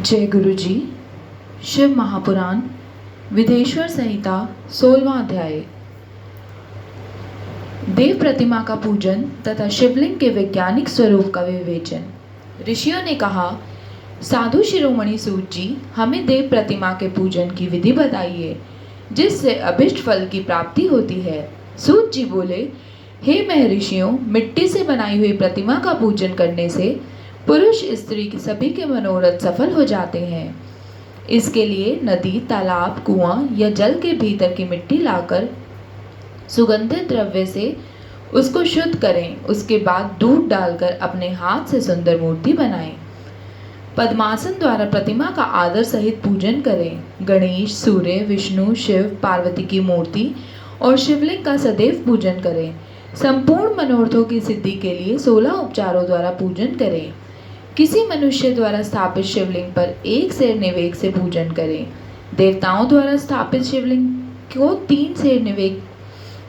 जय गुरु जी। शिव महापुराण विदेश्वर संहिता 16वां अध्याय। देव प्रतिमा का पूजन तथा शिवलिंग के वैज्ञानिक स्वरूप का विवेचन। ऋषियों ने कहा, साधु शिरोमणि सूत जी, हमें देव प्रतिमा के पूजन की विधि बताइए जिससे अभिष्ट फल की प्राप्ति होती है। सूत जी बोले, हे महर्षियों, मिट्टी से बनाई हुई प्रतिमा का पूजन करने से पुरुष स्त्री के सभी के मनोरथ सफल हो जाते हैं। इसके लिए नदी, तालाब, कुआं या जल के भीतर की मिट्टी लाकर सुगंधित द्रव्य से उसको शुद्ध करें। उसके बाद दूध डालकर अपने हाथ से सुंदर मूर्ति बनाएं। पद्मासन द्वारा प्रतिमा का आदर सहित पूजन करें। गणेश, सूर्य, विष्णु, शिव, पार्वती की मूर्ति और शिवलिंग का सदैव पूजन करें। संपूर्ण मनोरथों की सिद्धि के लिए 16 उपचारों द्वारा पूजन करें। किसी मनुष्य द्वारा स्थापित शिवलिंग पर 1 सेर निवेद से पूजन करें। देवताओं द्वारा स्थापित शिवलिंग को 3 सेर निवेद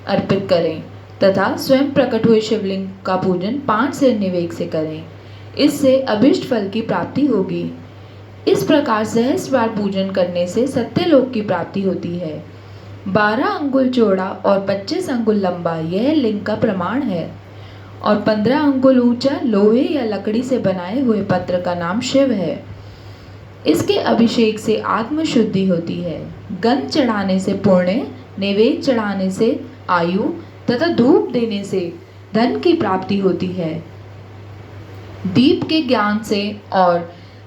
अर्पित करें तथा स्वयं प्रकट हुए शिवलिंग का पूजन 5 सेर निवेद से करें। इससे अभिष्ट फल की प्राप्ति होगी। इस प्रकार सहस्र बार पूजन करने से सत्यलोक की प्राप्ति होती है। 12 अंगुल चौड़ा और 25 अंगुल लंबा यह लिंग का प्रमाण है और 15 अंगुल ऊंचा लोहे या लकड़ी से बनाए हुए पत्र का नाम शिव है। इसके अभिषेक से आत्म शुद्धि होती है। गंध चढ़ाने से पुण्य, नैवेद्य चढ़ाने से आयु तथा धूप देने से धन की प्राप्ति होती है। दीप के ज्ञान से और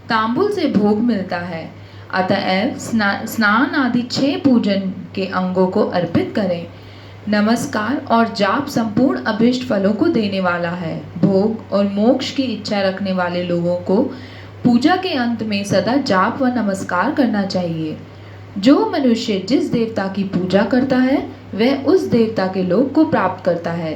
तांबुल से भोग मिलता है। अतएव स्नान आदि 6 पूजन के अंगों को अर्पित करें। नमस्कार और जाप संपूर्ण अभिष्ट फलों को देने वाला है। भोग और मोक्ष की इच्छा रखने वाले लोगों को पूजा के अंत में सदा जाप व नमस्कार करना चाहिए। जो मनुष्य जिस देवता की पूजा करता है वह उस देवता के लोक को प्राप्त करता है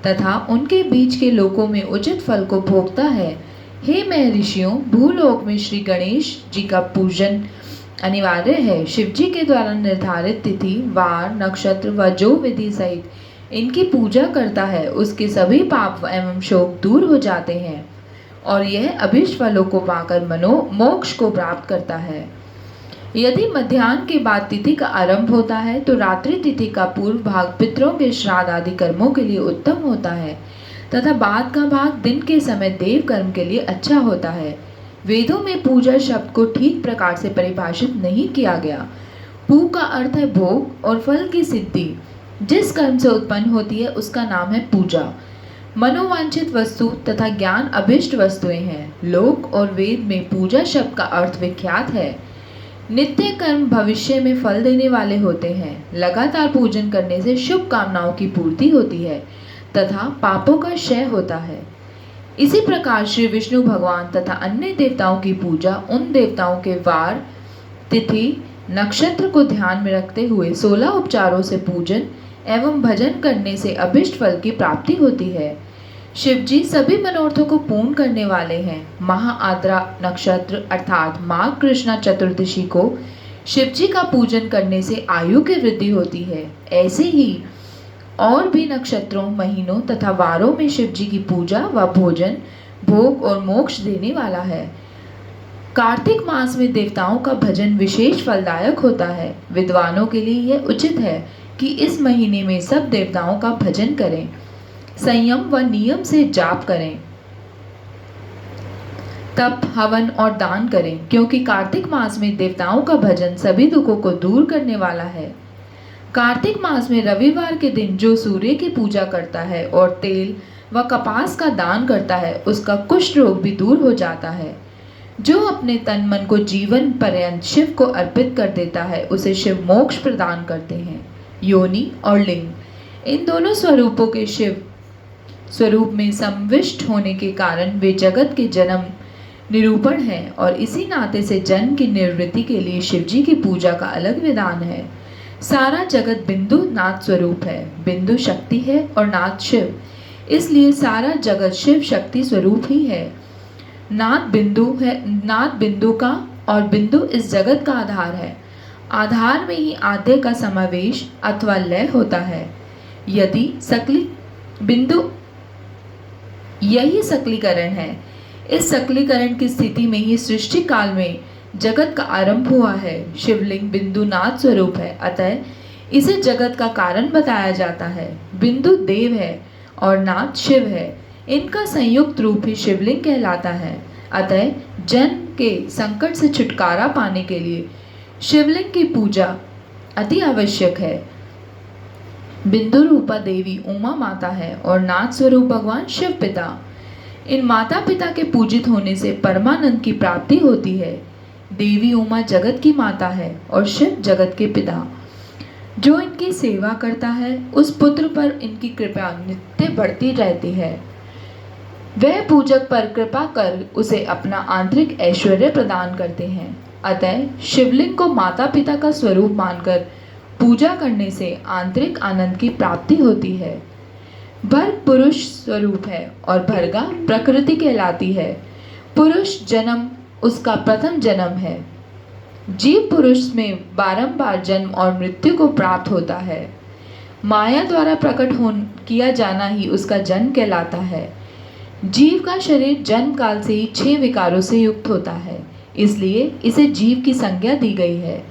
तथा उनके बीच के लोकों में उचित फल को भोगता है। हे महर्षियों, भूलोक में श्री गणेश जी का पूजन अनिवार्य है। शिव जी के द्वारा निर्धारित तिथि, वार, नक्षत्र व जो विधि सहित इनकी पूजा करता है उसके सभी पाप एवं शोक दूर हो जाते हैं और यह अभिष्ट फलों को पाकर मोक्ष को प्राप्त करता है। यदि मध्याह्न के बाद तिथि का आरंभ होता है तो रात्रि तिथि का पूर्व भाग पितरों के श्राद्ध आदि कर्मों के लिए उत्तम होता है तथा बाद का भाग दिन के समय देव कर्म के लिए अच्छा होता है। वेदों में पूजा शब्द को ठीक प्रकार से परिभाषित नहीं किया गया। पू का अर्थ है भोग और फल की सिद्धि। जिस कर्म से उत्पन्न होती है उसका नाम है पूजा। मनोवांछित वस्तु तथा ज्ञान अभिष्ट वस्तुएं हैं। लोक और वेद में पूजा शब्द का अर्थ विख्यात है। नित्य कर्म भविष्य में फल देने वाले होते हैं। लगातार पूजन करने से शुभ कामनाओं की पूर्ति होती है तथा पापों का क्षय होता है। इसी प्रकार श्री विष्णु भगवान तथा अन्य देवताओं की पूजा उन देवताओं के वार, तिथि, नक्षत्र को ध्यान में रखते हुए 16 उपचारों से पूजन एवं भजन करने से अभिष्ट फल की प्राप्ति होती है। शिव जी सभी मनोरथों को पूर्ण करने वाले हैं। महाआद्रा नक्षत्र अर्थात माघ कृष्णा चतुर्दशी को शिव जी का पूजन करने से आयु की वृद्धि होती है। ऐसे ही और भी नक्षत्रों, महीनों तथा वारों में शिव जी की पूजा व भोजन, भोग और मोक्ष देने वाला है। कार्तिक मास में देवताओं का भजन विशेष फलदायक होता है। विद्वानों के लिए यह उचित है कि इस महीने में सब देवताओं का भजन करें, संयम व नियम से जाप करें, तप, हवन और दान करें, क्योंकि कार्तिक मास में देवताओं का भजन सभी दुखों को दूर करने वाला है। कार्तिक मास में रविवार के दिन जो सूर्य की पूजा करता है और तेल व कपास का दान करता है उसका कुष्ठ रोग भी दूर हो जाता है। जो अपने तन मन को जीवन पर्यंत शिव को अर्पित कर देता है उसे शिव मोक्ष प्रदान करते हैं। योनि और लिंग, इन दोनों स्वरूपों के शिव स्वरूप में संविष्ट होने के कारण वे जगत के जन्म निरूपण है और इसी नाते से जन्म की निवृत्ति के लिए शिव जी की पूजा का अलग विधान है। सारा जगत बिंदु नाथ स्वरूप है। बिंदु शक्ति है और नाथ शिव, इसलिए सारा जगत शिव शक्ति स्वरूप ही है। नाथ बिंदु है, नाथ बिंदु का और बिंदु इस जगत का आधार है। आधार में ही आद्य का समावेश अथवा लय होता है। यदि सकली बिंदु यही सकलीकरण है। इस सकलीकरण की स्थिति में ही सृष्टि काल में जगत का आरंभ हुआ है। शिवलिंग बिंदु नाद स्वरूप है, अतः इसे जगत का कारण बताया जाता है। बिंदु देव है और नाद शिव है, इनका संयुक्त रूप ही शिवलिंग कहलाता है। अतः जन्म के संकट से छुटकारा पाने के लिए शिवलिंग की पूजा अति आवश्यक है। बिंदु रूपा देवी उमा माता है और नाद स्वरूप भगवान शिव पिता। इन माता पिता के पूजित होने से परमानंद की प्राप्ति होती है। देवी उमा जगत की माता है और शिव जगत के पिता। जो इनकी सेवा करता है उस पुत्र पर इनकी कृपा नित्य बढ़ती रहती है। वह पूजक पर कृपा कर उसे अपना आंतरिक ऐश्वर्य प्रदान करते हैं। अतः शिवलिंग को माता पिता का स्वरूप मानकर पूजा करने से आंतरिक आनंद की प्राप्ति होती है। भर्ग पुरुष स्वरूप है और भर्गा प्रकृति कहलाती है। पुरुष जन्म उसका प्रथम जन्म है। जीव पुरुष में बारंबार जन्म और मृत्यु को प्राप्त होता है। माया द्वारा प्रकट किया जाना ही उसका जन्म कहलाता है। जीव का शरीर जन्म काल से ही 6 विकारों से युक्त होता है, इसलिए इसे जीव की संज्ञा दी गई है।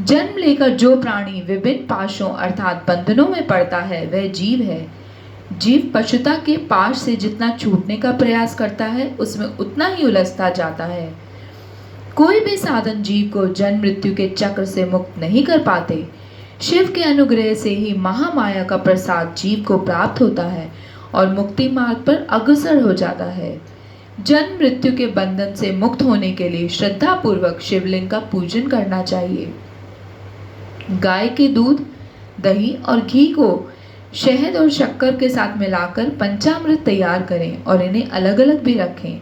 जन्म लेकर जो प्राणी विभिन्न पाशों अर्थात बंधनों में पड़ता है वह जीव है। जीव पशुता के पाश से जितना छूटने का प्रयास करता है उसमें उतना ही उलझता जाता है। कोई भी साधन जीव को जन्म मृत्यु के चक्र से मुक्त नहीं कर पाते। शिव के अनुग्रह से ही महामाया का प्रसाद जीव को प्राप्त होता है और मुक्ति मार्ग पर अग्रसर हो जाता है। जन्म मृत्यु के बंधन से मुक्त होने के लिए श्रद्धा पूर्वक शिवलिंग का पूजन करना चाहिए। गाय के दूध, दही और घी को शहद और शक्कर के साथ मिलाकर पंचामृत तैयार करें और इन्हें अलग अलग भी रखें।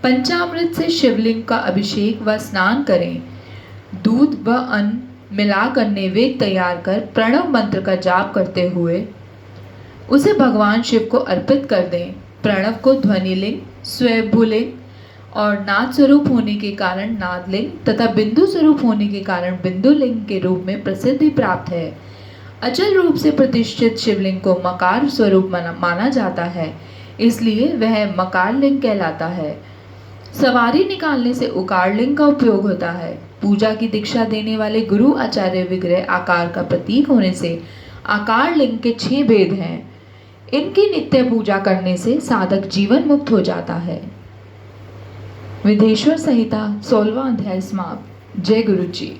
पंचामृत से शिवलिंग का अभिषेक व स्नान करें। दूध व अन्न मिलाकर नैवेद्य तैयार कर प्रणव मंत्र का जाप करते हुए उसे भगवान शिव को अर्पित कर दें। प्रणव को ध्वनिलिंग, स्वयंभूलिंग और नाद स्वरूप होने के कारण नादलिंग तथा बिंदु स्वरूप होने के कारण बिंदुलिंग के रूप में प्रसिद्धि प्राप्त है। अचल रूप से प्रतिष्ठित शिवलिंग को मकार स्वरूप माना जाता है, इसलिए वह मकारलिंग कहलाता है। सवारी निकालने से उकारलिंग का उपयोग होता है। पूजा की दीक्षा देने वाले गुरु आचार्य विग्रह आकार का प्रतीक होने से आकारलिंग के 6 भेद हैं। इनकी नित्य पूजा करने से साधक जीवन मुक्त हो जाता है। विदेश्वर संहिता 16वां अध्याय समाप्त। जय गुरु जी।